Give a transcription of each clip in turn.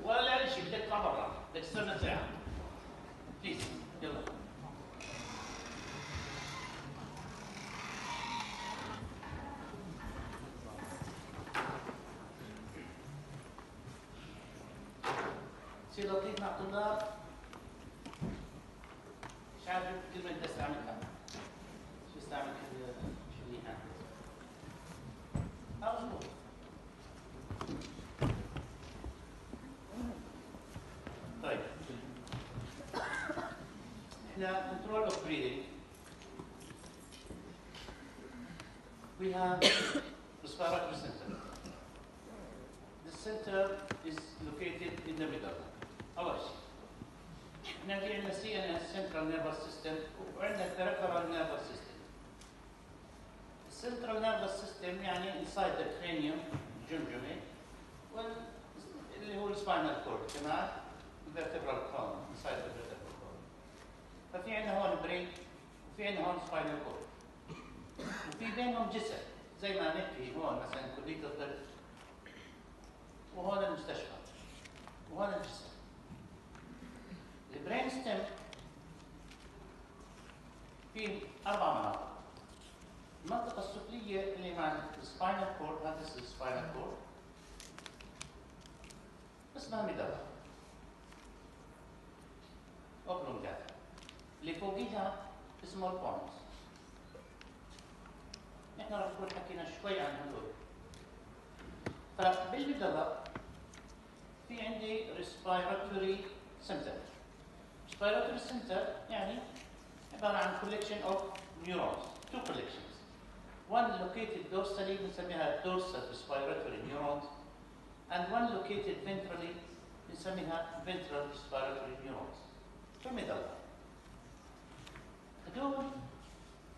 ولا لا شيء بدك تطلع برا، بدك تستنى ساعة. بليز يلا. شيء لطيف مع الطلاب، مش عارف الكلمة اللي تستعملها. شو استعمل شو اللي هنا؟ مظبوط. طيب. احنا control of breathing. We have respiratory center. The center is located in the middle. أول شيء. احنا في عندنا CNS central nervous system وعندنا peripheral nervous system. Central nervous system يعني inside the cranium الجمجمة اللي هو السباينال كورد كمان vertebral column inside the vertebral column. ففي عندنا هون برين وفي عندنا هون سباينال كورد وفي بينهم جسر زي ما نحكي هون مثلا كلية الطب وهون المستشفى وهون الجسر. البرين ستيم في 4 مناطق. المنطقة السفلية اللي مع السباينال كورد، هذا السباينال كورد اسمها ميدالا اوبلونجاتا. اللي فوقيها اسمه البونز. نحن راح نكون حكينا شوي عن هذول. فبالميدالا في عندي respiratory center. respiratory center يعني عبارة عن collection of neurons. Two collections. One located dorsally بنسميها dorsal respiratory neurons and one located ventrally بنسميها ventral respiratory neurons. في الميدالا. هدول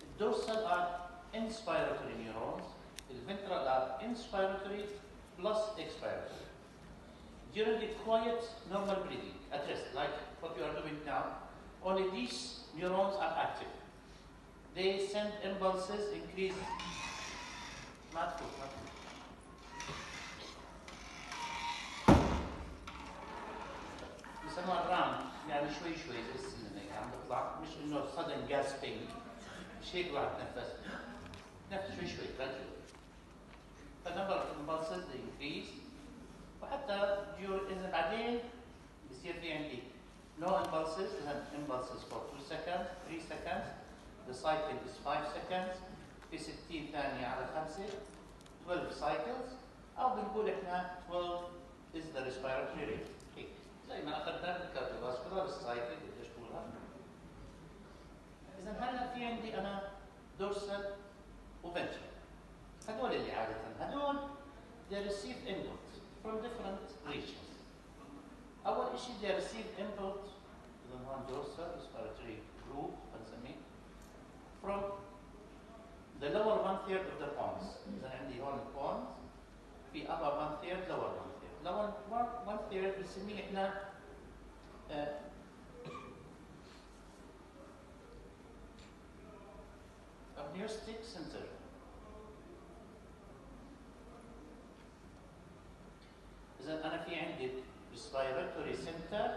الدورسال are inspiratory neurons, the ventral are inspiratory plus expiratory. During the quiet normal breathing at rest, like what you are doing now, only these neurons are active. They send impulses, increase. يسموها الرام، يعني شوي شوي زي السلم هيك عم تطلع، مش انه sudden gasping، مش هيك راح تنفس. نفس شوي شوي gradually. فالنمبر of impulses they increase وحتى إذا بعدين بصير في عندي no impulses إذا impulses for 2 seconds 3 seconds the cycle is 5 seconds في 60 ثانية على 5 12 cycles أو بنقول إحنا 12 is the respiratory rate هيك زي ما أخذنا بالكارديوفاسكولار السايكل قديش طولها. إذا هلا في عندي أنا dorsal وventral. هدول اللي عادة هدول they receive input from different regions. أول شيء they receive input إذا هون dorsal respiratory group بنسميه from the lower 1/3 of the pons. إذا عندي هون pons في upper 1/3 lower 1/3. lower 1/3 بنسميه إحنا amniotic center. إذا أنا في عندي respiratory center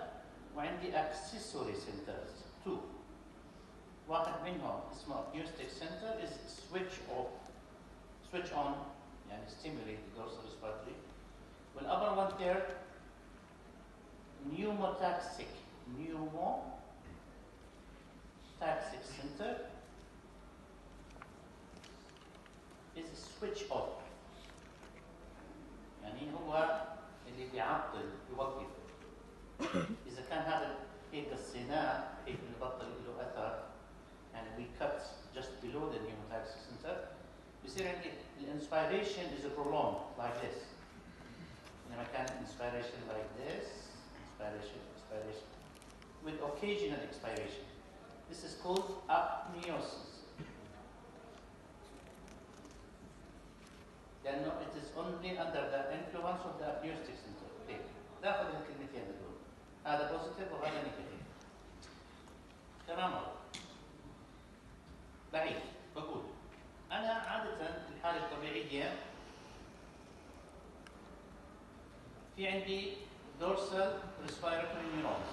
وعندي accessory centers 2. واحد منهم اسمه amniotic center is switch on يعني stimulate the dorsal respiratory. والupper 1/3 pneumotaxic center is switch off يعني هو اللي بيعطل يوقف. إذا كان هذا هيك الصناع هيك بيبطل له أثر يعني we cut just below the pneumotaxic center بصير عندي الانسبيريشن is prolonged like this. لما كان inspiration like this expiration with occasional expiration. This is called apneosis. لأنه it is only under the influence of the amniotic center. هيك ناخذ الكلمتين دول. هذا positive وهذا negative. تمام. بعيد بقول أنا عادة في الحالة الطبيعية في عندي dorsal respiratory neurons.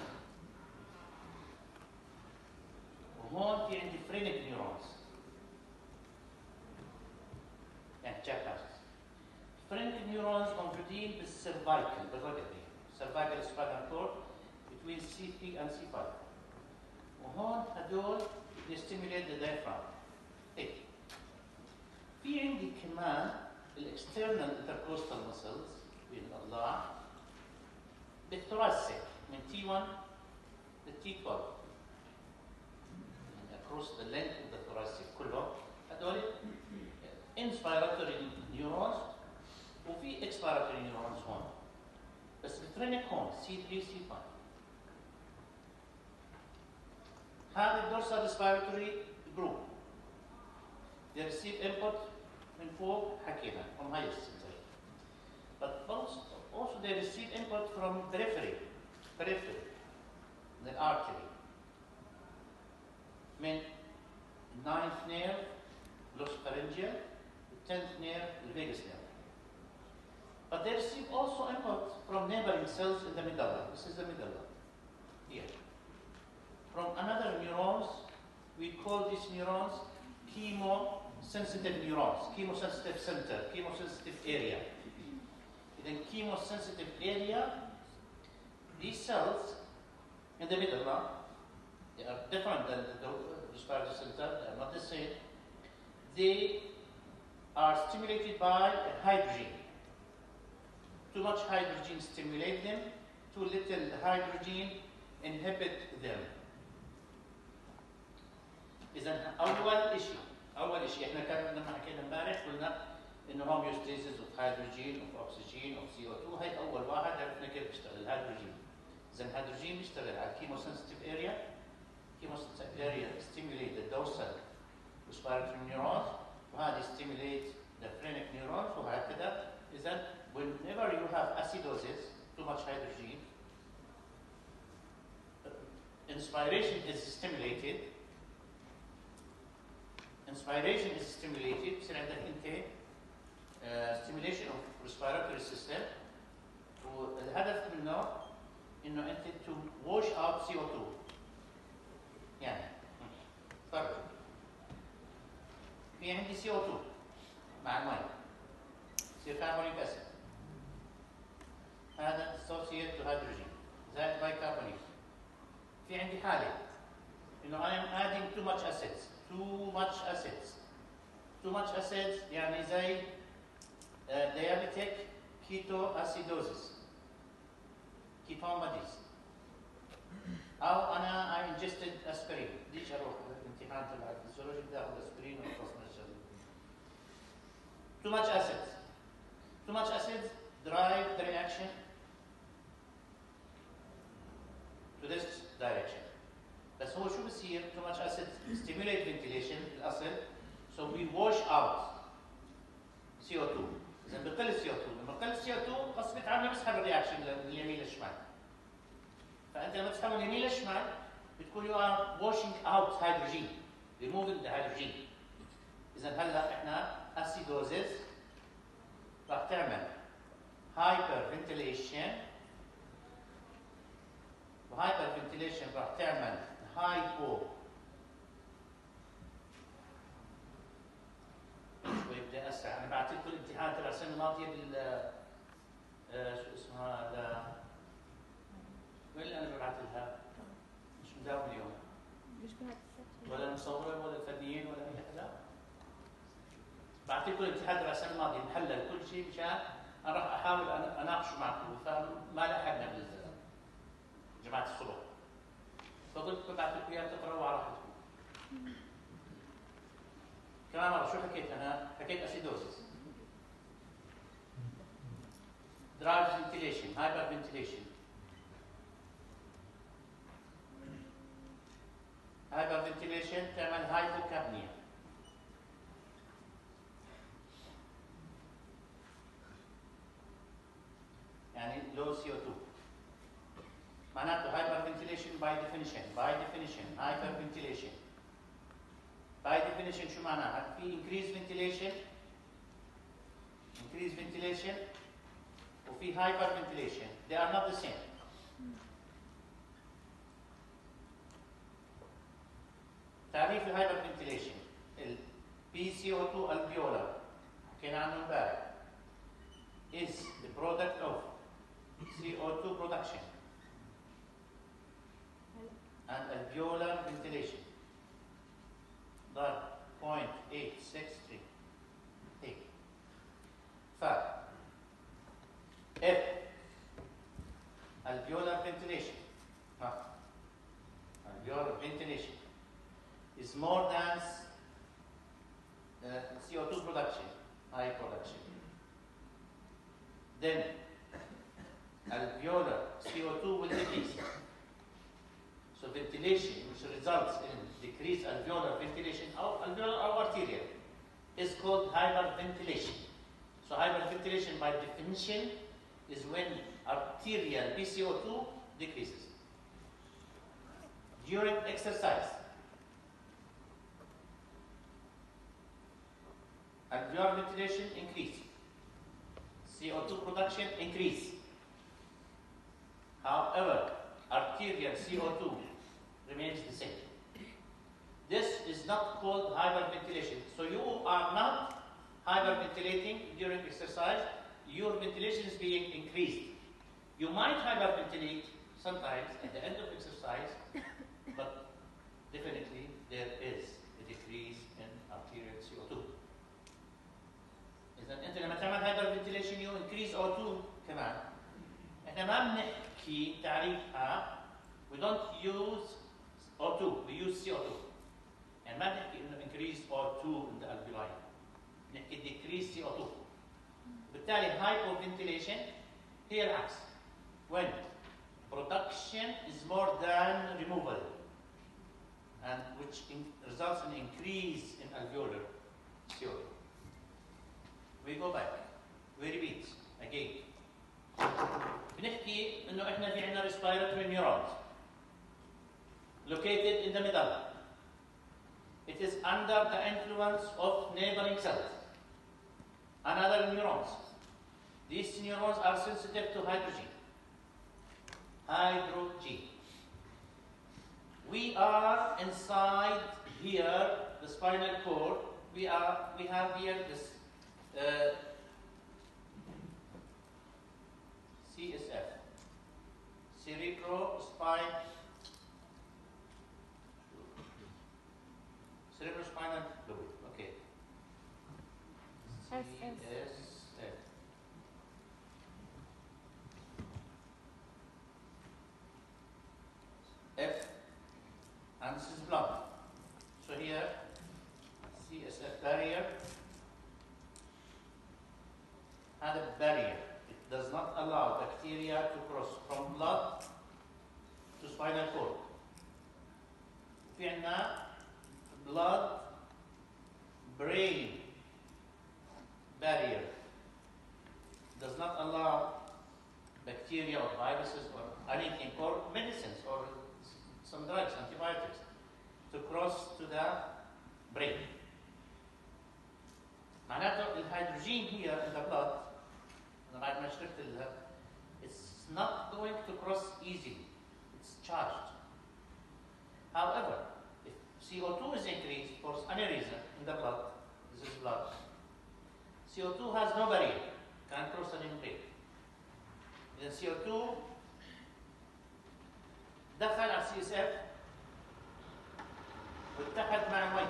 وهون في عندي phrenic neurons. يعني chapters. Phrenic neurons موجودين بالسيرفايكل بالرقبة. cervical spinal cord between C3 and C5. وهون هدول يستيموليت the diaphragm. إيه. في عندي كمان الاكسترنال intercostal muscles بالأضلاع بالثوراسيك من T1 ل T12. across the length of the thoracic كلهم هدول inspiratory neurons وفي expiratory neurons هون. بس الفرينك هون C3 C5. هذا الدورسال ريسبيراتوري جروب. They receive input من فوق حكينا from higher center. But also they receive input from periphery من artery. من 9th nerve glossopharyngeal, 10th nerve vagus nerve. But they receive also input from neighboring cells in the medulla. This is the medulla. Here. From another neurons, we call these neurons chemosensitive neurons, chemosensitive center, chemosensitive area. In chemosensitive area, these cells in the medulla, they are different than the respiratory center, they are not the same. They are stimulated by hydrogen. Too much hydrogen stimulate them, too little hydrogen inhibit them. إذا أول شيء إحنا كان لما حكينا امبارح قلنا إنه homeostasis of hydrogen of oxygen of CO2 هي أول واحد عرفنا كيف بيشتغل الهيدروجين. إذا الهيدروجين بيشتغل على chemosensitive area. Chemosensitive area stimulate the dorsal respiratory neurons وهذا stimulate the phrenic neurons وهكذا. إذا whenever you have acidosis, too much hydrogen, inspiration is stimulated. بصير عندك انت stimulation of respiratory system والهدف منه انه انت to wash out CO2. يعني فرق في عندي CO2 مع الماء يصير carbonic acid. هذا associated to hydrogen زائد bicarbonate. في عندي حالة انه I am adding too much acids. Too much acids يعني زي diabetic ketoacidosis ketomodis أو أنا I ingested aspirin. بديش أروح الامتحان تبع الفسيولوجي بدي آخذ aspirin وخلصنا الشغلة. Too much acids drive the reaction to this direction. بس هو شو بصير؟ too much acid stimulate ventilation الأصل so we wash out CO2. إذا بقل CO2 لما بقل CO2 غصب عنه بسحب الرياكشن من اليمين للشمال. فأنت لما تسحبه من اليمين للشمال بتكون you are washing out hydrogen, removing the hydrogen. إذا هلا إحنا acidosis راح تعمل hyperventilation وhyperventilation راح تعمل هايبو شوي بدي اسرع. انا بعثت لكم الامتحان تبع السنه الماضيه بال شو اسمها وين اللي انا ببعث لها؟ مش مداوم اليوم. مش بعث ولا المصوره ولا الفنيين ولا اي حدا. بعثت لكم الامتحان تبع السنه الماضيه محلل كل شيء مشان انا راح احاول اناقشه معكم فما لحقنا جماعه الصبح. فقلت ببعث لكم اياه تقرأوا على راحتكم. كمان مرة شو حكيت أنا؟ حكيت أسيدوسيس. drives ventilation, hyperventilation. Hyperventilation تعمل hypocapnia. يعني low CO2. معناته hyperventilation by definition hyperventilation. By definition شو معناها؟ في increased ventilation وفي hyperventilation. They are not the same. تعريف الهايبرفنتيليشن ال PCO2 alveolar حكينا عنه امبارح is the product of CO2 production and alveolar ventilation. ضرب 0.863 هيك. ف F alveolar ventilation alveolar ventilation is more than CO2 production, high production. Then alveolar CO2 will decrease. So ventilation, which results in decreased alveolar ventilation, alveolar or arterial, is called hyperventilation. So hyperventilation by definition is when arterial PCO2 decreases. During exercise, alveolar ventilation increase, CO2 production increase. However, arterial CO2 remains the same. This is not called hyperventilation. So you are not hyperventilating during exercise. Your ventilation is being increased. You might hyperventilate sometimes at the end of exercise, but definitely there is a decrease in arterial CO2. إذا أنت لما تعمل hyperventilation you increase O2 كمان. إحنا ما بنحكي تعريفها. We don't use O2, we use CO2. يعني ما بنحكي إنه increase O2 in the alveoli. بنحكي decrease CO2. بالتالي hypoventilation هي العكس. When production is more than removal, and which results in increase in alveolar CO2. We go back. We repeat again. بنحكي إنه إحنا في عندنا respiratory neurons located in the middle. It is under the influence of neighboring cells and other neurons. These neurons are sensitive to hydrogen. Hydrogen. We are inside here, the spinal cord. We have here this CSF, cerebrospinal fluid. Okay. CSF. F, and this is blood. So here, CSF barrier and a barrier. It does not allow bacteria to cross from blood to spinal cord. في عندنا blood brain barrier. Does not allow bacteria or viruses or anything or medicines or some drugs, antibiotics, to cross to the brain. معناته الهيدروجين here in the blood, بعد ما شربت لها, it's not going to cross easily. It's charged. However, if CO2 is increased for any reason in the blood, this is blood, CO2 has no barrier, can cross an membrane. Then CO2 دخل على CSF واتحد مع المي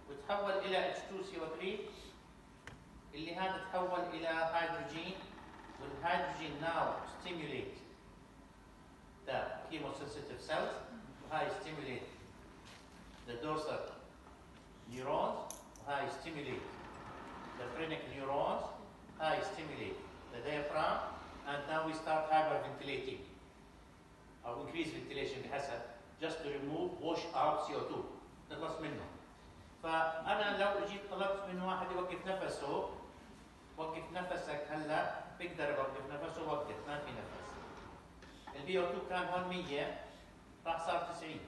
وتحول إلى H2CO3 اللي هذا تحول إلى هيدروجين والهيدروجين now stimulate the chemosensitive cells وهاي stimulate the dorsal neurons وهاي stimulate the phrenic neurons هاي stimulate the diaphragm and now we start hyperventilating or increase ventilation بحسب just to remove wash out CO2 نخلص منه. فأنا لو جيت طلبت من واحد يوقف نفسه وقف نفسك هلا بقدر اوقف نفسه وقف ما في نفس. البي او 2 كان هون 100 راح صار 90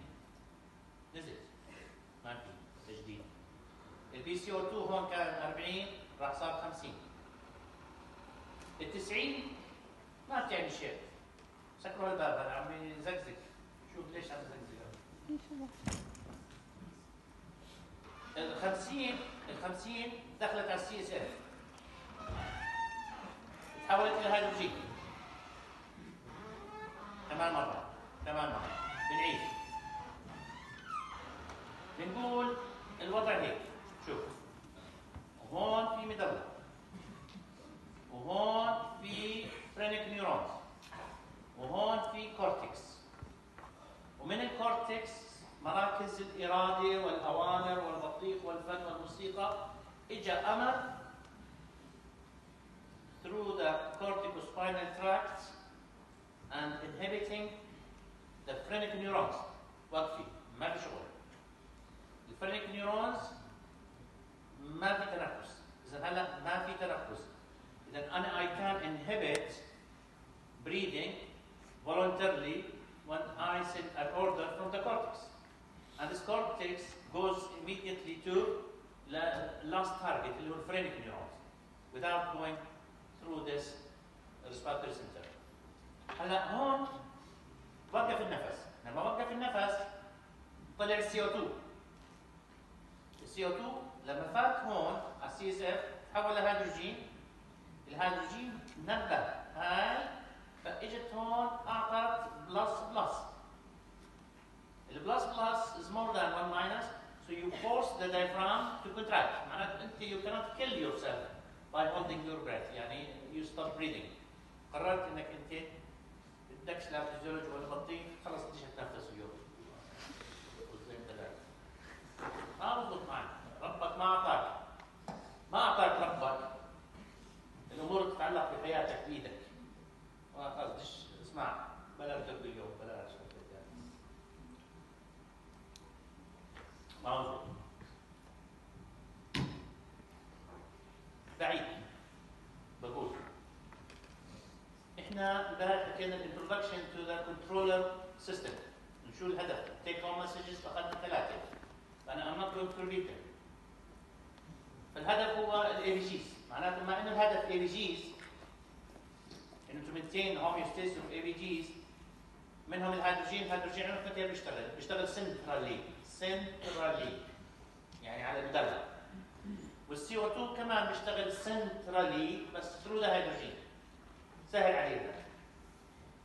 نزل ما في تجديد. البي سي او 2 هون كان 40 راح صار 50. ال90 ما بتعني شيء. سكروا الباب، انا عم يزقزق. شوف ليش عم يزقزق. ال50 دخلت على السي اس اف، تحولت الى هيدروجين. كمان مره بنعيد، بنقول الوضع هيك. شوف هون في ميدلا، وهون في فرينيك نيورونز، وهون في كورتكس، ومن الكورتكس مراكز الإرادة والأوامر والبطيخ والفن والموسيقى. إجا أمر through the corticospinal tract and inhibiting the phrenic neurons. وقفي ما في شغل. الفرينيك نيورونز ما في تنفس. إذا هلا ما في تنفس، إذا أنا I can inhibit breathing voluntarily when I send an order from the cortex. And this cortex goes immediately to the last target, اللي هو phrenic neurons, without going through this respiratory center. هلا هون وقف النفس. لما وقف النفس طلع ال CO2. ال CO2 لما فات هون على السي اس اف تحول لهيدروجين. الهيدروجين نبه هاي، فاجت هون اعطت بلس. البلس is more than 1 minus, so you force the diaphragm to contract. معناته انت you cannot kill yourself by holding your breath، يعني you stop breathing. قررت انك انت بدكش لا تزوج ولا بطيخ، خلص بديش تتنفس اليوم. وزي كذا ما بضبط معك، ربك ما اعطاك ربك الامور تتعلق بحياتك بايدك. خلص بديش اسمع، بلا بتاكل اليوم، بلا شغل ثاني. موضوع بعيد. بقول احنا امبارح حكينا الانترودكشن تو ذا كنترولر سيستم. شو الهدف؟ تيك هوم مسجز اخذنا 3. فانا I'm not going to repeat them. فالهدف هو الاي بي جيز. معناته بما انه الهدف اي بي جيز انه to maintain homeostasis of اي بي جيز، منهم الهيدروجين عندنا متى بيشتغل سنترالي يعني على المدلع. والسي او 2 كمان بيشتغل سنترالي بس ثرو ذا هيدروجين. سهل علينا.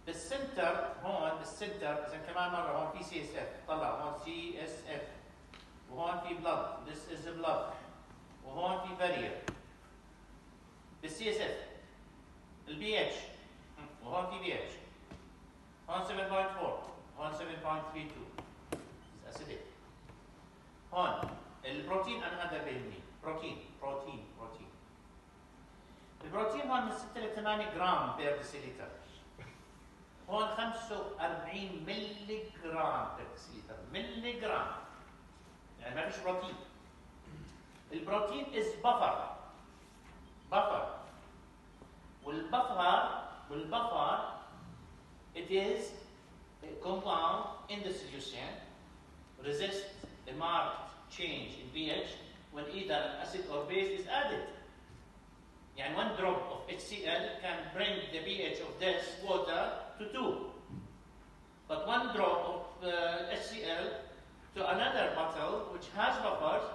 بالسنتر هون اذا كمان مره هون في سي اس اف، طلع هون سي اس اف، وهون في بلاد، this is blood، وهون في بارير. بالسي اس اف البي اتش، وهون في بي اتش، هون 7.4، هون 7.32 اسيديك. هون البروتين انا هذا بيهمني، بروتين. البروتين هون من 6 ل 8 جرام بير ديسيليتر. هون 45 ملي جرام بير ديسيليتر. ملي جرام يعني ما فيش بروتين. البروتين is buffer. والبفر it is a compound in the solution resist a marked change in pH when either an acid or base is added. يعني 1 drop of HCl can bring the pH of this water to 2. But 1 drop of HCl to another bottle which has buffers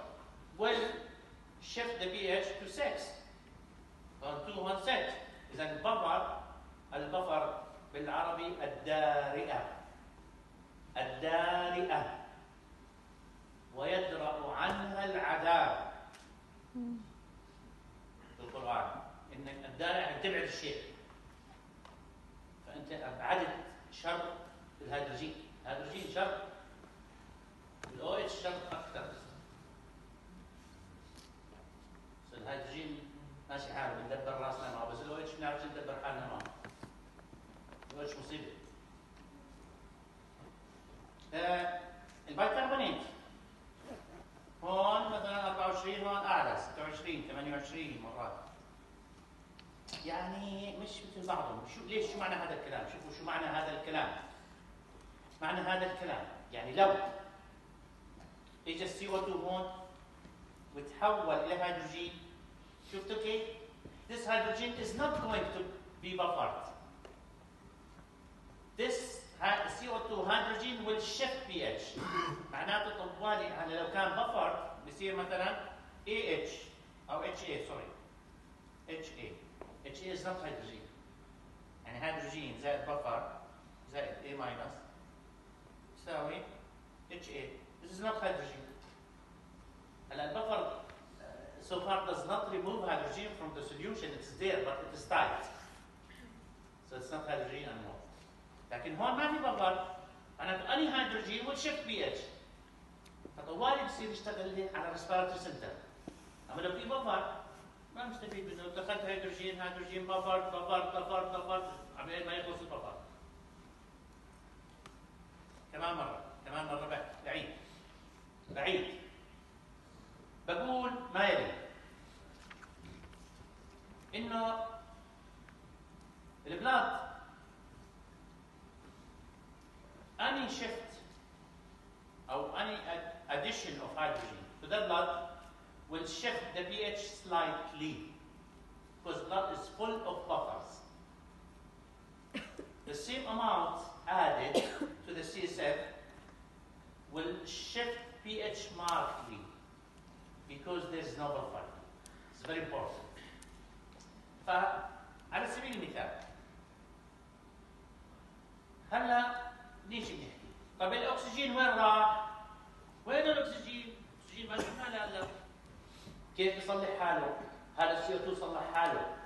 will shift the pH to 6. On 2 on 6. إذا البفر بالعربي الدارئة ويدرأ عنها العذاب. في القرآن إنك الدارئة تبعد الشيء، فأنت أبعدت شر الهيدروجين. الهيدروجين شر، الأو اتش شر أكثر. الهيدروجين ماشي حاله بندبر راسنا معه، بس الأو اتش بنعرف ندبر حالنا معه. الأو اتش مصيبة. البيكربونات هون مثلا 24، هون أعلى 26 28 مرات. يعني مش مثل بعضهم. ليش؟ شو معنى هذا الكلام؟ شوفوا شو معنى هذا الكلام. معنى هذا الكلام يعني لو اجى السي او 2 هون وتحول الى هيدروجين، شفتوا كيف؟ this hydrogen is not going to be buffered. This CO2 hydrogen will shift pH. معناته طوالي يعني لو كان buffered بصير مثلا AH أو HA sorry HA HA is not hydrogen. يعني هيدروجين زائد buffer زائد A minus يساوي HA. This is not hydrogen. هلا البفر so far does not remove hydrogen from the solution. It's there but it is tight. So it's not hydrogen anymore. لكن هون ما في بفر معناته any hydrogen will shift pH. فطوالي بصير يشتغل لي على respiratory center. اما لو في بفر ما مستفيد منه. دخلت هيدروجين بفر عمال ما يخلص البفر. كمان مرة بعيد بقول ما يلي انه البلاد any shift or any addition of hydrogen to the blood will shift the pH slightly because blood is full of buffers. The same amount added to the CSF will shift pH markedly because there is no buffer. It's very important. فعلى سبيل المثال هلا نيجي نحكي طب الاكسجين وين راح؟ وين الاكسجين؟ الاكسجين ما شفنا له هلا كيف يصلح حاله؟ هذا CO2 صلح حاله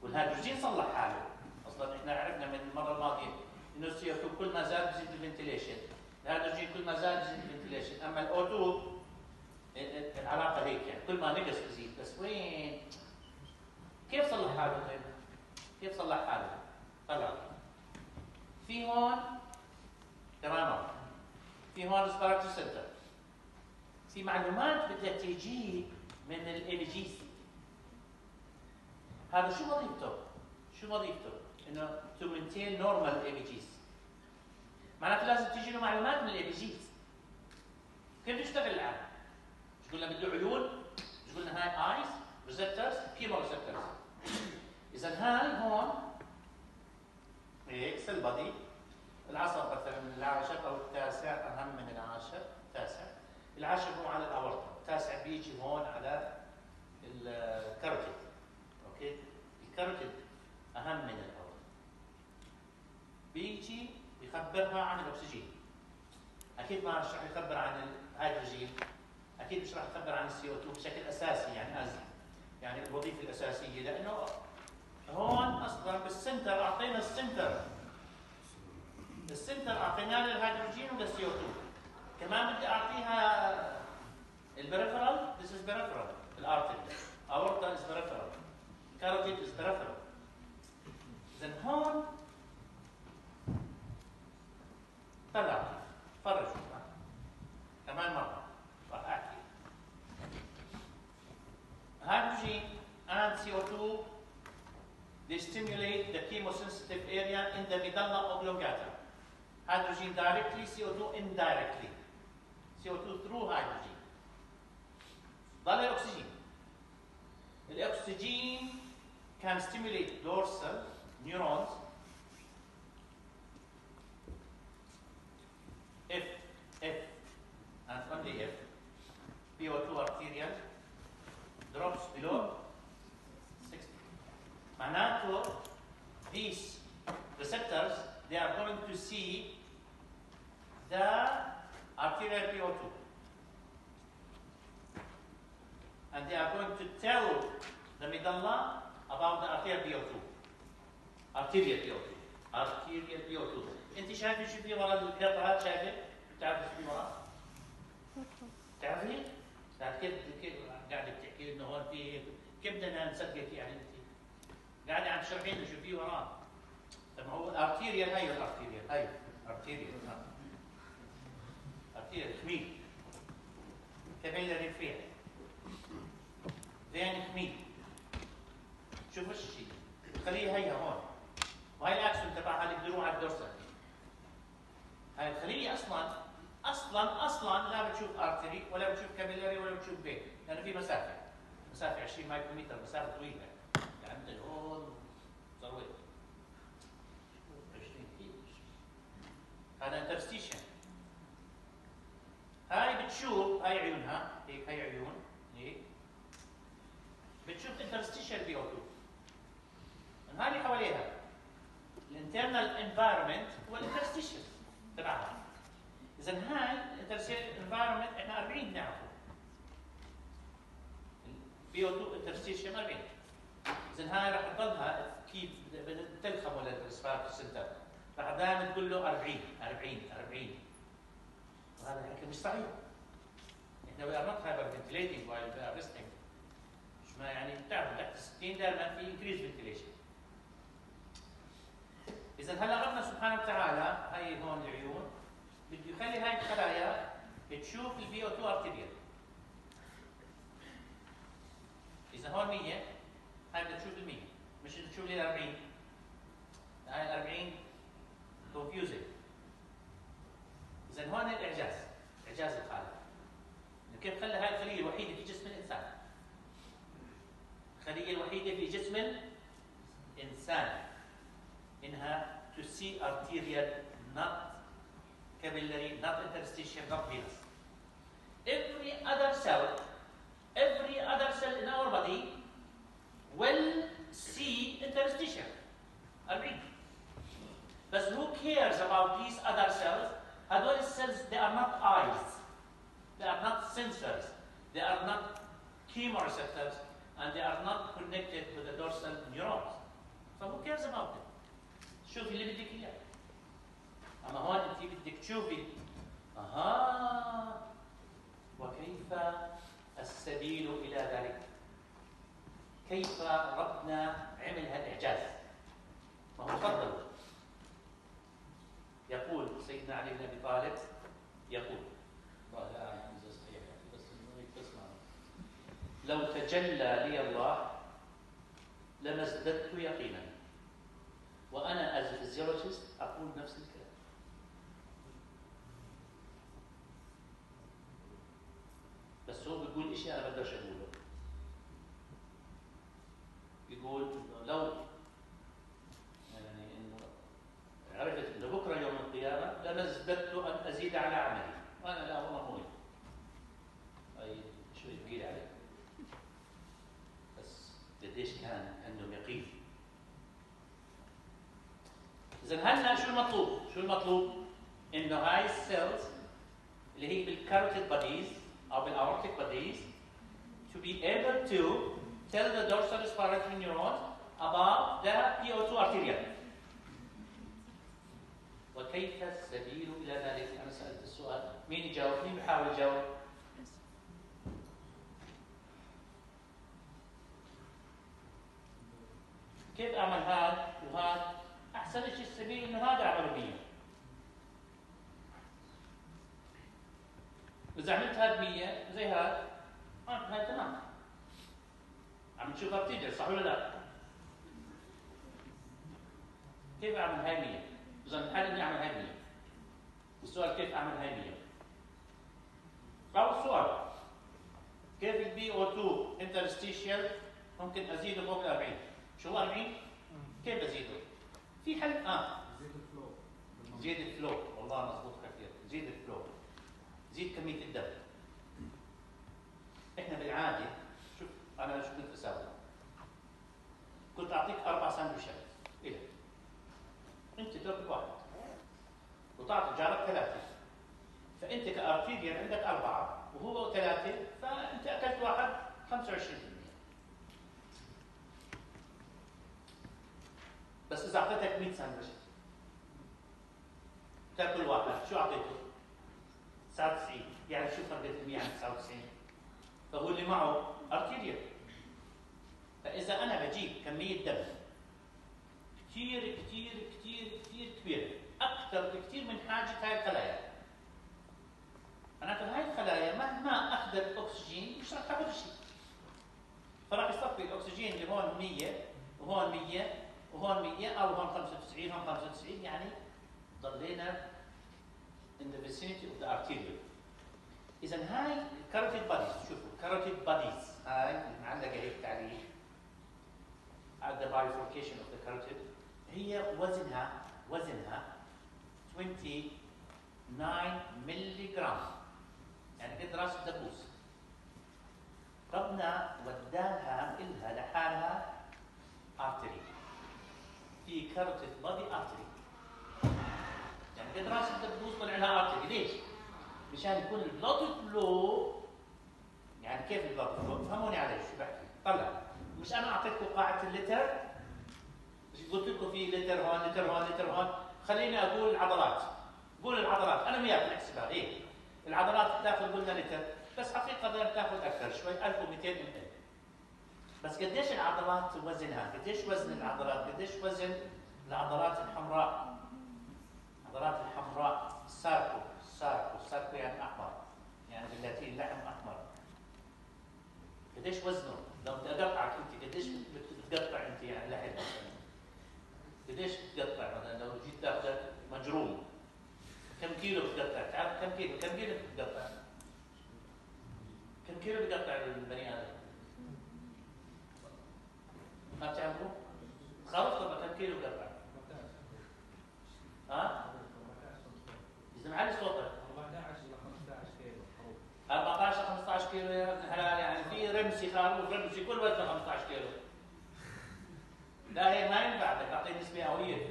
والهيدروجين صلح حاله. اصلا احنا عرفنا من المره الماضيه انه CO2 كل ما زاد بزيد الفنتيليشن، الهيدروجين كل ما زاد بزيد الفنتيليشن، اما الO2 العلاقه هيك يعني كل ما نقص بزيد. بس وين؟ كيف صلح حاله طيب؟ كيف صلح حاله؟ طلع في هون كمان في هون respiratory center. في معلومات بدها تيجي من الإيميجيز. هذا شو وظيفته؟ إنه to maintain normal images. معناته لازم تيجي له معلومات من الإيميجيز. كيف يشتغل الآن؟ مش قلنا بده عيون؟ مش قلنا هاي eyes receptors chemoreceptors. إذا هاي هون هيك سيل بادي العصب مثلا العاشر او التاسع اهم من العاشر. العاشر هو على الاورطه، التاسع بيجي هون على الكاروتيد. اوكي الكاروتيد اهم من الاورطه. بيجي يخبرها عن الاكسجين. اكيد ما رح يخبر عن الهيدروجين، اكيد مش رح يخبر عن الCO2 بشكل اساسي يعني الوظيفه الاساسيه لانه هون اصلا بالسنتر اعطينا السنتر اعطينا له الهيدروجين ولا CO2. كمان بدي اعطيها البريفرال. This is peripheral الارتري. aorta is peripheral. carotid is peripheral. اذا هون طلع فرجوا كمان مره راح احكي hydrogen and CO2 they stimulate the chemosensitive area in the medulla oblongata. Hydrogen directly, CO2 indirectly. CO2 through hydrogen. ضل الأكسجين. الأكسجين can stimulate dorsal neurons if and only if PO2 arterial drops below 60. معناته these receptors they are going to see the arterial PO2 and they are going to tell the medulla about the arterial PO2. arterial PO2. انت شايفه شو في ورا القطعه هاد؟ شايفه؟ بتعرفي شو في ورا؟ بتعرفي؟ كيف قاعده بتحكي انه هون في كيف بدنا نصدقك يعني انت؟ قاعده عم تشرحي لنا شو في وراه. طب هو ارتيريال هي الارتيريال ارتيريال خميل كابيلاري رفيع ذين خميل. شوف وش الشيء الخليه هي هون وهي الاكسون تبعها اللي بده يروح على الدورسال. هاي الخليه اصلا لا بتشوف ارتري ولا بتشوف كابيلاري ولا بتشوف فين لانه في مسافه. مسافه 20 مايكرومتر، مسافه طويله. يعني انت هون ضرويت 20 كيلو، هذا انترستيشن. هاي بتشوف، هاي عيونها هيك، هاي عيون هيك، بتشوف انترستيشن بي او 2. هاي اللي حواليها الانترنال انفايرمنت هو الانترستيشن تبعها. اذا هاي الانترستيشن انفايرمنت احنا 40 بنعرفه، بي او 2 انترستيشن 40. اذا هاي رح تضلها كيف تلخمه للريسبيراتوري سنتر، رح دائما تقول له 40 40 40. وهذا الحكي مش صحيح. احنا we are not hyperventilating while we are resting. مش ما يعني بتعرفوا تحت 60 دائما في increased ventilation. اذا هلا ربنا سبحانه وتعالى هاي هون العيون بده يخلي هاي الخلايا تشوف البي او 2 ارتيريال. اذا هون 100 هاي بدها تشوف ال 100، مش بدها تشوف لي ال 40. هاي 40 confusing. اذا هون الاعجاز، اعجاز الخالق. كيف خلى هاي الخليه الوحيده في جسم الانسان، الخليه الوحيده في جسم الانسان انها to see arterial, not capillary, not interstitial, not venous. Every other cell in our body will see interstitial. 40. But who cares about these other cells? هذول cells, they are not eyes, they are not sensors, they are not chemoreceptors, and they are not connected to the dorsal neurons. So who cares about them? شوفي اللي بدك اياه. اما هون انت بدك تشوفي وكيف السبيل الى ذلك؟ كيف ربنا عمل هالاعجاز؟ ما هو تفضل. يقول سيدنا علي بن ابي طالب، يقول لو تجلى لي الله لما ازددت يقينا. وانا از فيزيولوجيست اقول نفس الكلام. بس هو بيقول شيء انا بقدرش اقوله. يقول لو يعني انه عرفت انه بكره يوم القيامه لما ازددت ان ازيد على عملي، وانا لا والله هو اي شو بقيل عليه. بس قديش كان عندهم يقين. إذا هلا شو المطلوب؟ شو المطلوب؟ إنه هاي السيلز اللي هي بالكاروتيد بوديز أو بالأورتيك بوديز to be able to tell the dorsal respiratory neurons about the PO2 arterial. وكيف السبيل إلى ذلك؟ أنا سألت السؤال، مين يجاوب؟ مين بيحاول يجاوب؟ كيف أعمل هذا وهذا؟ أحسن شيء السبيل إنه هذا أعمله 100. إذا عملت هذا 100 زي هذا، هاي تمام. عم تشوفها بتيجي، صح ولا لا؟ كيف أعمل هاي 100؟ إذا الحل إني أعمل هاي 100. السؤال كيف أعمل هاي 100؟ أول سؤال، كيف البي او 2 انترستيشيال ممكن أزيده فوق ال 40؟ شو 40؟ كيف أزيده؟ في حل زيد الفلو. زيد الفلو، والله مضبوط كثير. زيد الفلو، زيد كمية الدم. احنا بالعادة شوف انا شو كنت اسوي؟ كنت اعطيك 4 سندويشات إلك. انت تاكل واحد وتعطي جارك 3. فانت كارتيريان عندك 4 وهو 3، فانت اكلت واحد 25%. بس اذا اعطيتك 100 ساندويتش تاكل واحد، شو اعطيته؟ 99. يعني شو فرقت ال 100 عن 99؟ فهو اللي معه ارتيريال. فاذا انا بجيب كميه دم كثير كثير كثير كثير كبيره، اكثر بكثير من حاجه هاي الخلايا، معناته هاي الخلايا مهما اخذت اكسجين مش رح تاخذ شيء. فراح يصفي الاكسجين اللي هون 100 وهون 100 وهون 100 او هون 95 هون 95، يعني ضلينا in the vicinity of the arterial. إذا هاي carotid bodies، شوفوا carotid bodies هاي معلقه هيك تعليق at the bifurcation of the carotid هي وزنها 29 ملي جرام، يعني قد راس الدبوس. ربنا وداها إلها لحالها ارتري، في كاروتيد بادي ارتري، يعني قد راس الدبوس طلع لها ارتري. ليش؟ مشان يكون البلود فلو. يعني كيف البلود فلو؟ فهموني علي شو بحكي. طلع مش انا اعطيتكم قاعده اللتر، مش قلت لكم في لتر هون لتر هون لتر هون. خليني اقول العضلات. قول العضلات انا وياك نحسبها. ايه العضلات بتاخذ قلنا لتر، بس حقيقه بتاخذ اكثر شوي 1200 مل. بس قديش العضلات وزنها؟ قديش وزن العضلات؟ قديش وزن العضلات الحمراء؟ العضلات الحمراء ساركو يعني احمر، يعني باللاتيني لحم احمر. قديش وزنه؟ لو بدي اقطعك انت قديش بتقطع انت يعني لحم مثلا؟ قديش بتقطع مثلا لو جيت تاخذ مجروم؟ كم كيلو بتقطع؟ تعرف كم كيلو بتقطع؟ كم كيلو بقطع البني ادم؟ ما بتعرفوا؟ خلص طبعا كم كيلو بقطع؟ ها؟ إذا معلي صوتك 14 ل 15 كيلو يا ابن الحلال. يعني في رمسي خروف رمسي كل وزنه 15 كيلو. لا هي ما ينفع بدك تعطي نسبة مئوية.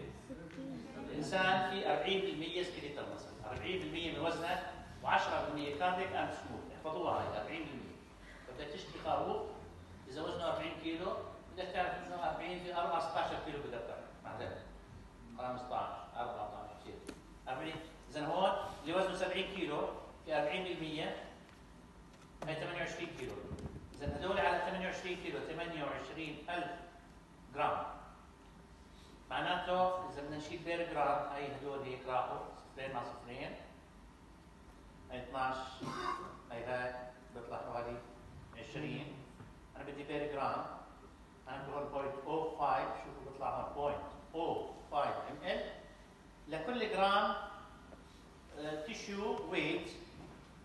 الإنسان في 40% سكيليتال ماسل، 40% من وزنك و10% كارديك اند سموث. احفظوها هاي 40%. فبدك تشتري خروف إذا وزنه 40 كيلو بدك تعرف إنه 40 في 4 16 كيلو بقطع بعدين 15 14 كيلو 40. إذا هون اللي وزنه 70 كيلو في 40% هي 28 كيلو. إذا هذول على 28 كيلو 28,000 جرام. معناته إذا بدنا نشيل بير جرام هي هدول هيك راحوا صفرين مع صفرين، هي 12 هي بيطلع حوالي 20. أنا بدي بير جرام، أنا بدي هون 0.05. شوفوا بيطلع هون 0.05 ml لكل جرام تيشو ويت.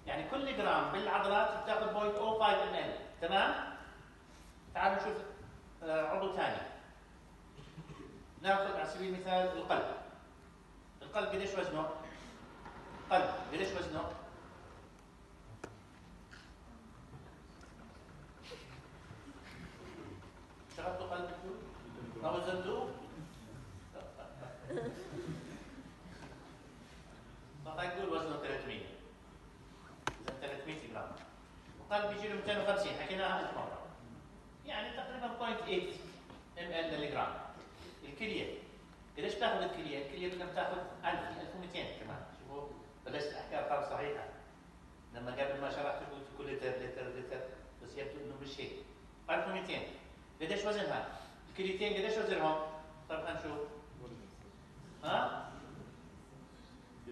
يعني كل جرام بالعضلات بتاخذ 0.05 ml. تمام؟ تعالوا نشوف عضو ثاني. ناخذ على سبيل المثال القلب. القلب قديش وزنه؟ قلب قديش وزنه؟ شغلتوا قلبكم؟ ما وزنتوه؟ فقال وزنه 300. إذا 300 جرام. القلب بيجي له 250، حكيناها 1000 مرة. يعني تقريبا 0.8 ml للجرام. الكلية قديش تاخذ الكلية؟ الكلية بدنا تاخذ 1000 1200 كمان. شوفوا بلشت احكي ارقام صحيحة. لما قبل ما شرحت قلت كل لتر بس يبدو انه مش هيك. 1200. قديش وزنها؟ الكليتين قديش وزنهم؟ طيب خلينا نشوف. ها؟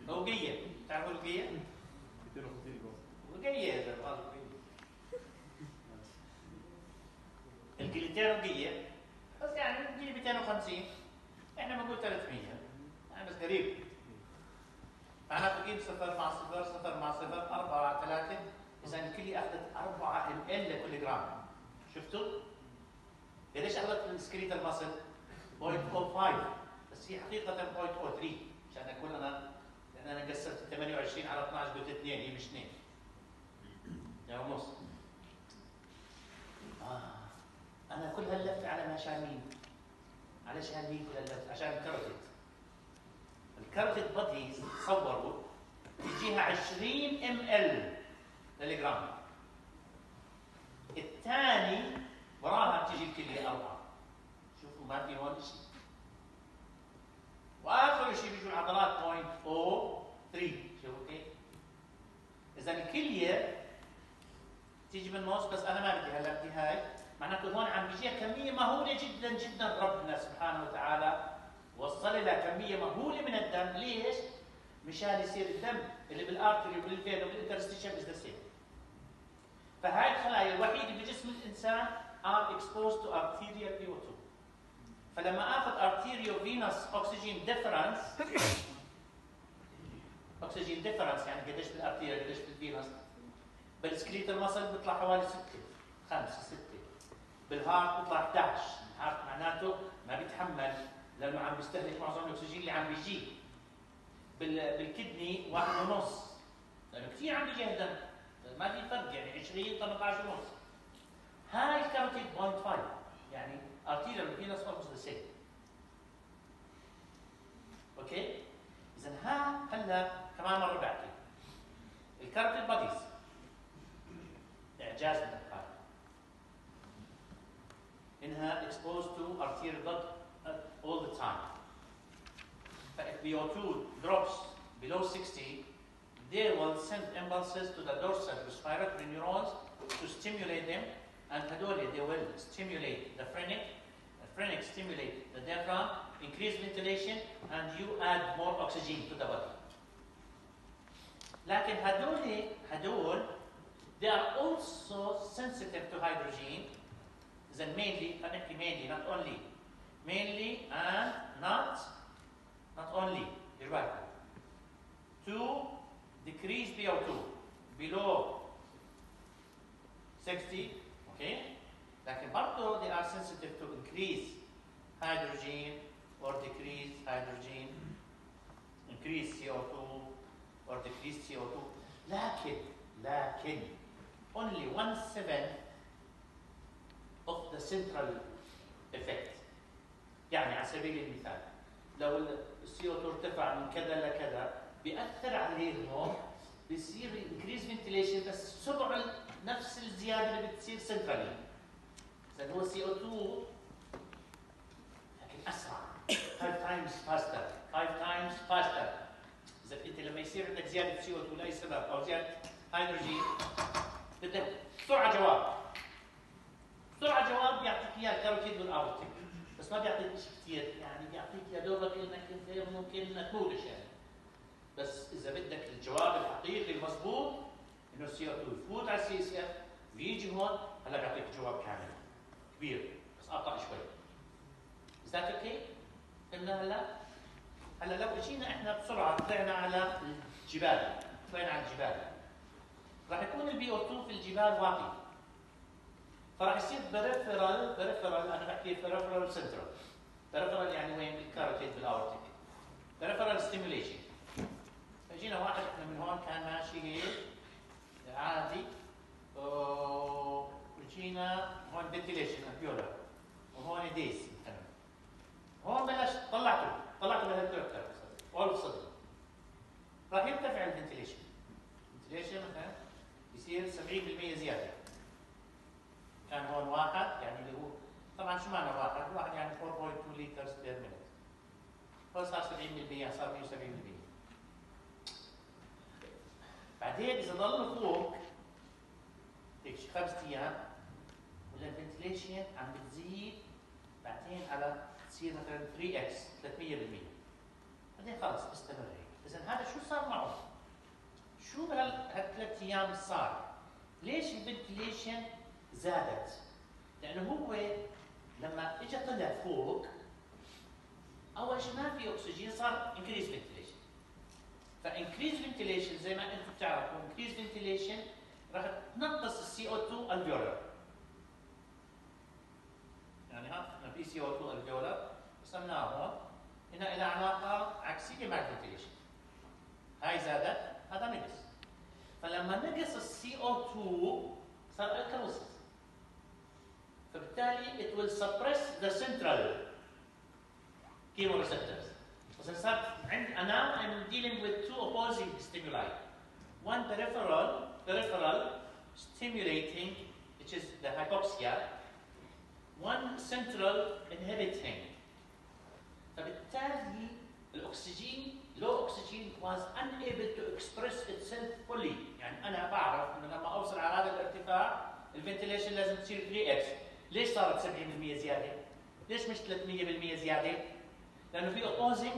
وقية. تعرفوا الوقية؟ 250 وقية يا زلمة. الكليتين وقية بس يعني الوقية 250. احنا بنقول 300 يعني بس قريب. معناته تجيب 0 مع 0 0 مع 0 4 على 3. اذا الكليه اخذت 4 ml لكل جرام. شفتوا؟ قديش اخذت من السكريتال ماسل؟ 0.05 بس هي حقيقه 0.03 عشان اكون لان انا قسمت 28 على 12 قلت 2 هي مش 2 يا ونص. انا كل هاللفه على عشان مين؟ علشان مين كل هاللفه؟ عشان الكاروتيد. الكاروتيد بادي تصوروا يجيها 20 ml للجرام. الثاني وراها بتيجي الكليه 4. شوفوا ما في هون شيء. واخر شيء بيجوا العضلات 0.03. شوفوا كيف؟ اذا الكليه تيجي بالنص بس انا ما بدي هلا بدي هاي. معناته هون عم بيجيها كميه مهوله جدا جدا. ربنا سبحانه وتعالى وصل لها كميه مهوله من الدم. ليش؟ مشان يصير الدم اللي بالارتري وبالفين وبالانترستيشن از ذا سيم. فهاي الخلايا الوحيده بجسم الانسان are exposed to arterial VO2. فلما اخذ arterial venous oxygen difference oxygen difference يعني قديش بالارتيريال قديش بالفينوس بالسكليتال ماسل بيطلع حوالي 6 5 6. بالهارت بيطلع 11. الهارت معناته ما بيتحمل لانه عم بيستهلك معظم الاكسجين اللي عم بيجي. بالكدني 1.5 لانه كثير عم بيجي دم، ما في فرق يعني 20 18.5. هاي الكاروتيد 0.5 يعني arterial venous almost the same. اوكي؟ اذا هلا كمان مره بحكي الكاروتيد بوديز اعجاز من القلب انها exposed to arterial blood all the time. If VO2 drops below 60, they will send impulses to the dorsal respiratory neurons to stimulate them, and they will stimulate the phrenic stimulate the diaphragm, increase ventilation, and you add more oxygen to the body. لكن هدول they are also sensitive to hydrogen. Then mainly, not only, mainly and not only, you're right, to decrease VO2 below 60, okay? لكن برضه they are sensitive to increase hydrogen or decrease hydrogen, increase CO2 or decrease CO2. لكن only 1/7 of the central effect. يعني على سبيل المثال لو الCO2 ارتفع من كذا لكذا بيأثر عليهم، بيصير increase ventilation بس سرعة نفس الزيادة اللي بتصير centrally. إذا هو CO2 لكن أسرع 5 times faster. إذا أنت لما يصير عندك زيادة CO2 لأي سبب أو زيادة هيدروجين بدك بسرعة جواب بيعطيك إياه الكاروتيد والأورتيك، بس ما بيعطيك شيء كثير، يعني بيعطيك يا دوبك إنك ممكن إنك تموتش يعني. بس إذا بدك الجواب الحقيقي المضبوط إنه CO2 يفوت على CSF ويجي هون، هلا بيعطيك جواب كامل كبير بس أبطأ شوي. Is that okay؟ فهمنا هلا لو اجينا احنا بسرعه طلعنا على الجبال، راح يكون البي او 2 في الجبال واطي، فراح يصير بريفرال انا بحكي بريفرال سنترال. بريفرال يعني وين؟ بالكاروتيد بالاورتيك. بريفرال ستيميوليشن. فجينا واحد احنا من هون كان ماشي هيك عادي، وجينا هون فنتيليشن الفيولا وهون ديس مثلا، هون بلش طلعته للهليكوبتر اول صدر راح يرتفع الفنتيليشن مثلا يصير 70% زياده. كان هون واحد يعني اللي هو طبعا شو معنى واحد يعني 4.2 لتر بير مينت، هو صار 70% صار 170%. بعدين اذا ضلنا فوق هيك شي 5 ايام ولا الفنتيليشن عم بتزيد بعدين على تصير مثلا 3x 300%، بعدين خلص استمر هيك. اذا هذا شو صار معه؟ شو بهالثلاث ايام صار؟ ليش الفنتيليشن زادت؟ لانه هو لما اجى طلع فوق اول شيء ما في اكسجين، صار انكريز فنتيليشن. فانكريز فنتيليشن زي ما انتم بتعرفوا انكريز فنتيليشن راح تنقص السي او 2 الفيولر. يعني احنا في سي او 2 الفيولر رسمناه هون، هنا إلى علاقة عكسية مع الفنتيليشن. هاي زادت هذا نقص، فلما نقص السي او 2 صار الكالوسيس، فبالتالي it will suppress the central chemoreceptors. So صار عندي أنا I'm dealing with two opposing stimuli. One peripheral stimulating, which is the hypoxia. One central inhibiting. فبالتالي الأكسجين low oxygen was unable to express itself fully. يعني أنا بعرف إنه لما أوصل على هذا الارتفاع الفنتيليشن لازم تصير 3x. ليش صارت 70% زيادة؟ ليش مش 300% زيادة؟ لأنه في opposing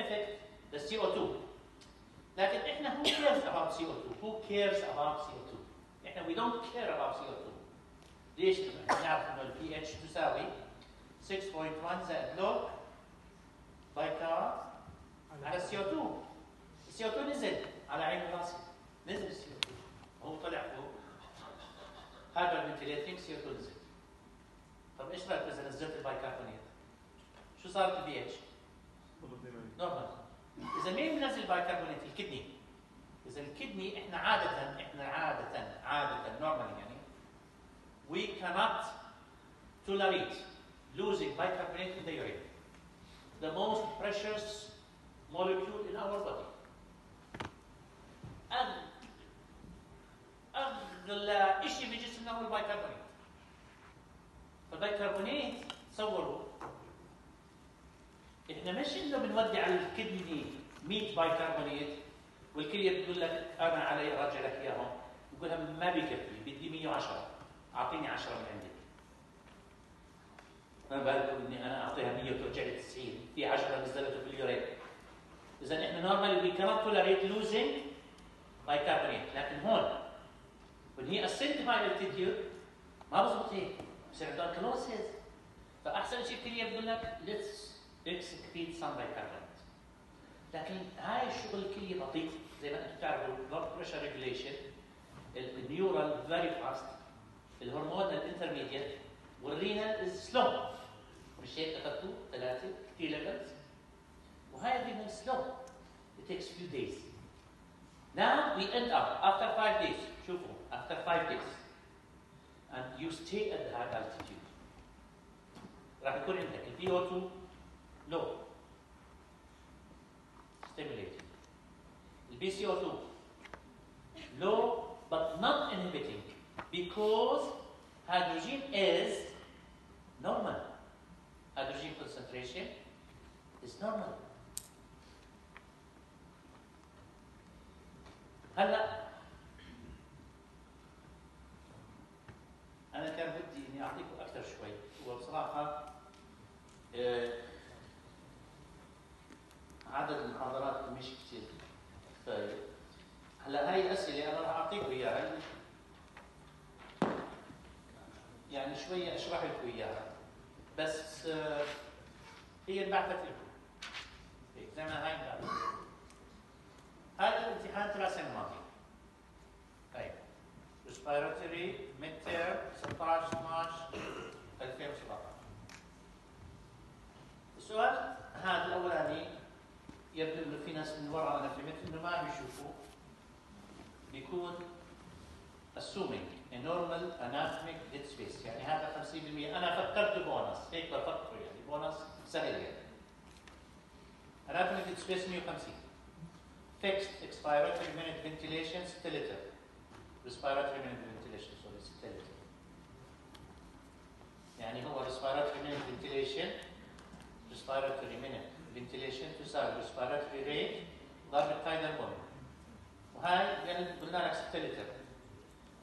effect للCO2. لكن إحنا who cares about CO2؟ Who cares about CO2؟ إحنا we don't care about CO2. ليش؟ إحنا نعرف إنه الpH تساوي 6.1 زائد log بايكار على الCO2. الCO2 نزل على عين راسي، نزل الCO2 هو طلع فوق هايبر فنتيليتنج CO2 نزل. طب ايش رايك اذا نزلت البايكربونات؟ شو صارت البي اتش؟ نورمال. اذا مين بنزل بايكربونات؟ الكدني. اذا الكدني احنا عاده نورمال يعني we cannot tolerate losing bicarbonate in the urine, the most precious molecule in our body. أغلى شيء في جسمنا هو البيكربونات. فالبيكربونات تصوروا احنا مش انه بنودي على الكدني 100 بيكربونات والكليه بتقول لك انا علي ارجع لك اياهم، بقولها ما بكفي، بدي 110، اعطيني 10 من عندك. ما بالكم اني انا اعطيها 100 وترجع لي 90، في 10 نزلته في اليورين. اذا احنا نورمالي وي كانت تولريت لوزنج بايكربونات، لكن هون when he ascend high altitude ما بزبط هيك، بصير عنده alkalosis. فاحسن شيء الكليه بتقول لك let's excrete some bicarbonate. لكن هاي الشغل الكليه بطيء، زي ما انتم بتعرفوا blood pressure regulation، النيورال very fast، الهرمونال intermediate، والرينال is slow. مش هيك اخذتوا 3 كثير ليفلز، وهاي الرينال slow. It takes few days. Now we end up after 5 days. شوفوا after 5 days and you stay at the high altitude راح يكون عندك ال VO2 low stimulated, ال BCO2 low but not inhibiting because hydrogen is normal. Hydrogen concentration is normal. هلا أنا كان بدي إني أعطيكم أكثر شوي، وبصراحة عدد المحاضرات مش كثير كفاية. هلا هاي الأسئلة أنا راح أعطيكم إياها، يعني شوية أشرح لكم إياها، بس هي انبعثت لكم هيك زي ما هاي انبعثت. هذا الامتحان تبع السنة الماضية. طيب respiratory midterm 16/12/2017. السؤال هذا الاولاني يبدو انه في ناس من وراء انا فهمت انه ما بيشوفوا، بيكون assuming a normal anatomic dead space، يعني هذا 50%. انا فكرت بونص هيك بفكر، يعني بونص سهل يعني. anatomic dead space 150. fixed expiratory minute ventilation stellator. respiratory minute ventilation sorry stellator. يعني هو respiratory minute ventilation تساوي respiratory rate ضرب tidal volume. وهاي قلنا لك stellator.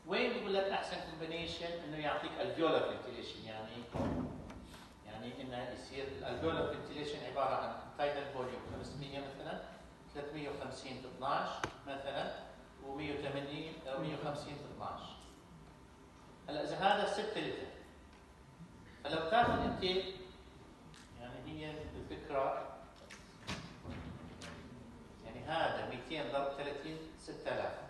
وين بقول لك احسن كومبينيشن؟ انه يعطيك alveolar ventilation، يعني انه يصير alveolar ventilation عباره عن tidal volume 500 مثلا، 350 في 12 مثلا، و180 او 150 في 12. هلا اذا هذا 6 لتر، فلو تاخذ انت يعني هي الفكره، يعني هذا 200 ضرب 30 6000،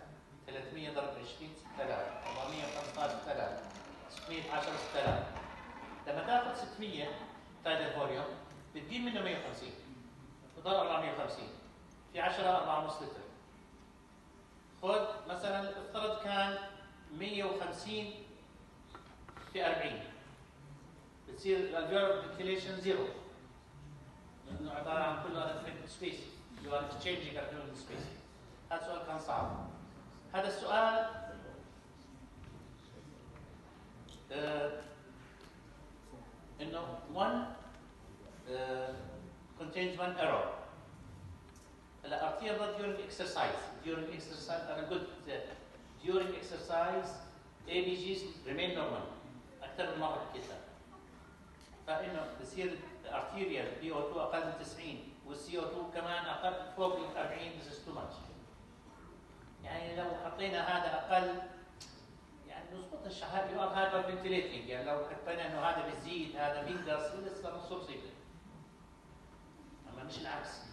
300 ضرب 20 6000، 415 6000، 610 6000. لما تاخذ 600 تايدل فوليوم بتجيب منه 150 بضل 450 في 10 4.5 لتر. خذ مثلا افترض كان 150 في 40 بتصير الالفيولار فنتيليشن زيرو، لانه عباره عن كله اناتوميك سبيس، يو ار اكسشينجينج اناتوميك سبيس. هذا السؤال كان صعب. هذا السؤال انه one contains one error. هلا arterial during exercise انا قلت during exercise ABGs remain normal اكثر من مره حكيتها، فانه بصير arterial PO2 اقل من 90 والCO2 كمان اقل فوق ال 40. this is too much. يعني لو حطينا هذا اقل يعني نظبط الشحات يو ار هايبر فنتيليتنج، يعني لو حطينا انه هذا بيزيد هذا بينقص لسه نص مصيبه، اما مش العكس.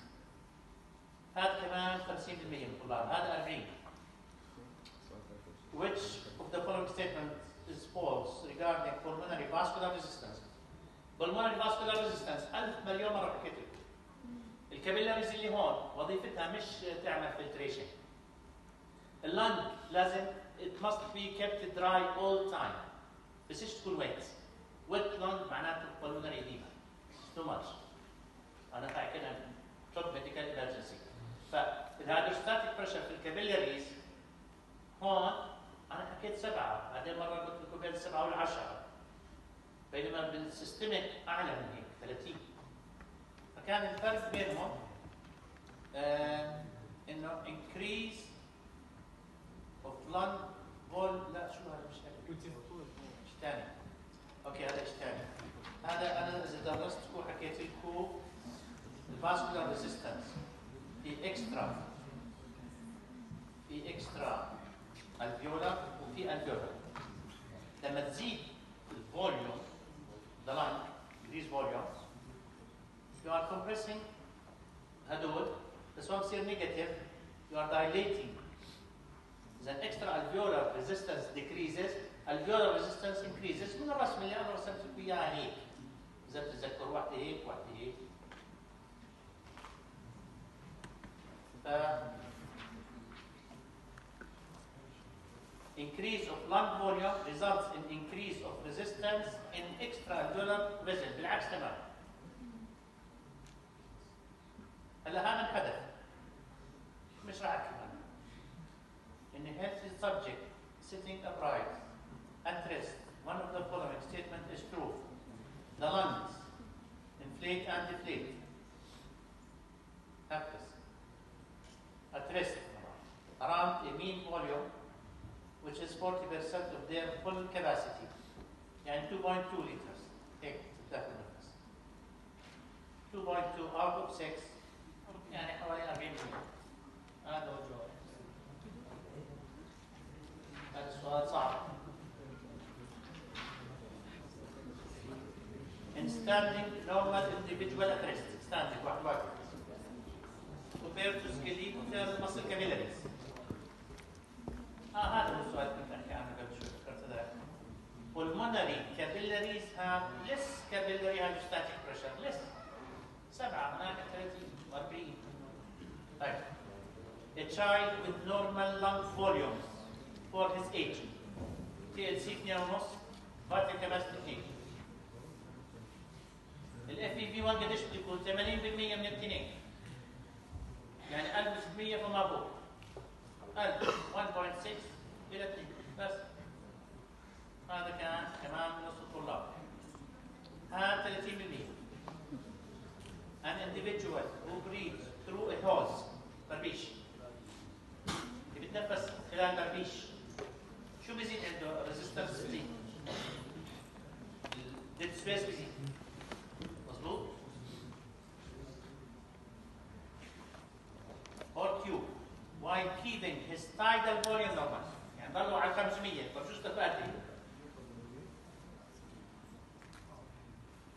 هذا كمان 50% من الطلاب، هذا 40. Which of the following statement is false regarding pulmonary vascular resistance. Pulmonary vascular resistance 1000 مليون مرة حكيت لكم. الكابيلاريز اللي هون وظيفتها مش تعمل فلتريشن. اللنج لازم it must be kept dry all time. بس ايش تكون wet. wet lung معناته pulmonary edema. too much. أنا قاعد كده طب medical emergency. فالهيدروستاتيك بريشر في الكابيلاريز هون أنا حكيت 7 بعدين مرة قلت لكم بين 7 وال 10 بينما بالسيستميك أعلى من هيك 30 فكان الفرق بينهم إنه increase of lung volume لا شو هذا مش هيك إيش ثاني أوكي هذا إيش ثاني هذا أنا إذا درستكم وحكيت لكم الفاسكولار ريزيستنس في اكسترا الفيولا وفي الفيولا لما تزيد الفوليوم the lung increase volume you are compressing هدول بس هون بصير نيجاتيف you are dilating إذا extra alveolar resistance decreases alveolar resistance increases من الرسم اللي أنا رسمت لكم إياها هيك إذا بتتذكر واحدة هيك واحدة هيك increase of lung volume results in increase of resistance in extraalveolar vessel بالعكس تماما. هلا هذا الحدث مش راح احكي عنه. In a healthy subject sitting upright at rest, one of the following statement is true. The lungs inflate and deflate. Practice. At rest, around a mean volume which is 40% of their full capacity. يعني 2.2 liters. هيك تتاخذ نفس. 2.2 out of 6 يعني حوالي 40%. هذا هو الجواب. هذا السؤال صعب. In standing normal individual at rest. Standing واحد واحد. Compared to skeletal muscle capillaries. هذا هو السؤال اللي كنت احكي عنه قبل شوي ذكرت ذلك. Pulmonary capillaries have less capillary hydrostatic pressure. less 7 هناك 30 و40. طيب. A child with normal lung volumes for his age. TLC 2.5 vital capacity 2. ال FEV1 قديش بده يكون 80% من الاثنين. يعني 1600 فما فوق. 1.6 إلى 2 بس هذا كان كمان نص الطلاب هذا 30%. An individual who breathes through a hose بربيش اللي بيتنفس خلال بربيش شو بيزيد عنده resistance بيزيد dead space بيزيد مظبوط or tube while keeping his tidal volume normal. يعني ضلوا على 500 طيب شو استفاد لي؟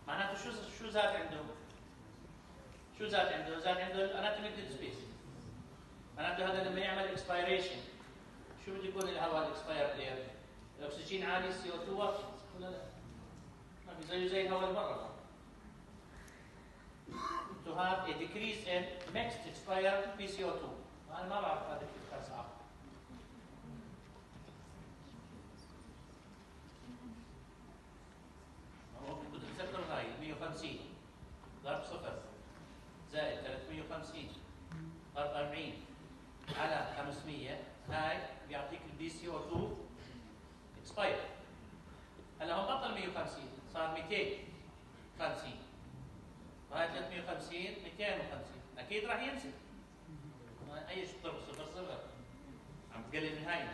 معناته شو زاد عنده؟ شو زاد عنده؟ زاد عنده الاناتوميك ديد سبيس. معناته هذا لما يعمل اكسبيريشن شو بده يكون الهواء الاكسباير اير؟ الاكسجين عالي CO2 واطي ولا لا؟ ما في زيه زي الهواء اللي برا. To have a decrease in mixed expired PCO2. أنا ما بعرف هذا كيف كان صعب. ممكن كنت تتذكروا هاي 150 ضرب 0 زائد 350 ضرب 40 على 500 هاي بيعطيك البي سي او 2 اكسباير. هلا هون بطل 150 صار 250 وهي 350 250 اكيد راح ينزل. اي شيء ضرب 0 عم تقلل نهائي.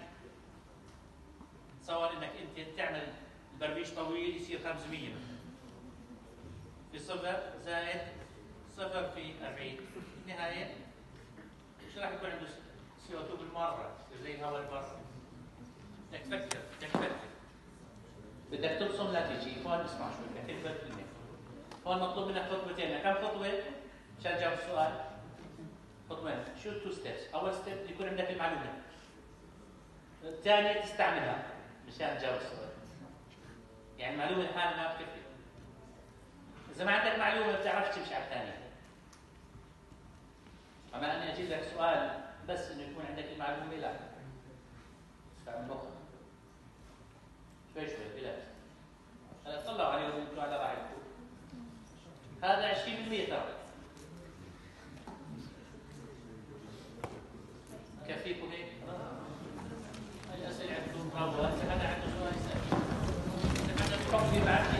تصور انك انت تعمل البربيش طويل يصير 500 في 0 زائد 0 في 40 النهايه ايش راح يكون عنده CO2 بالمره زي الهواء اللي برا. بدك تفكر بدك ترسم نتيجه. هون اسمع شوي كيف بدك هون مطلوب منك خطوتين. كم خطوه عشان تجاوب السؤال؟ خطوين. شو تو ستيبس؟ اول ستيب يكون عندك المعلومه. الثانيه تستعملها مشان تجاوب السؤال. يعني المعلومة لحالها ما بتكفي. إذا ما عندك معلومة ما بتعرفش تمشي على الثانية. أما أني أجيب لك سؤال بس إنه يكون عندك المعلومة لا. استعمل مخك. شوي بلا. هلا طلعوا عليهم انتوا على راحتكم. هذا 20% ترى. كفيكم هيك؟ هاي الأسئلة عندكم برافو، هذا عنده سؤال يسأل. إذا بدك تحكي بعد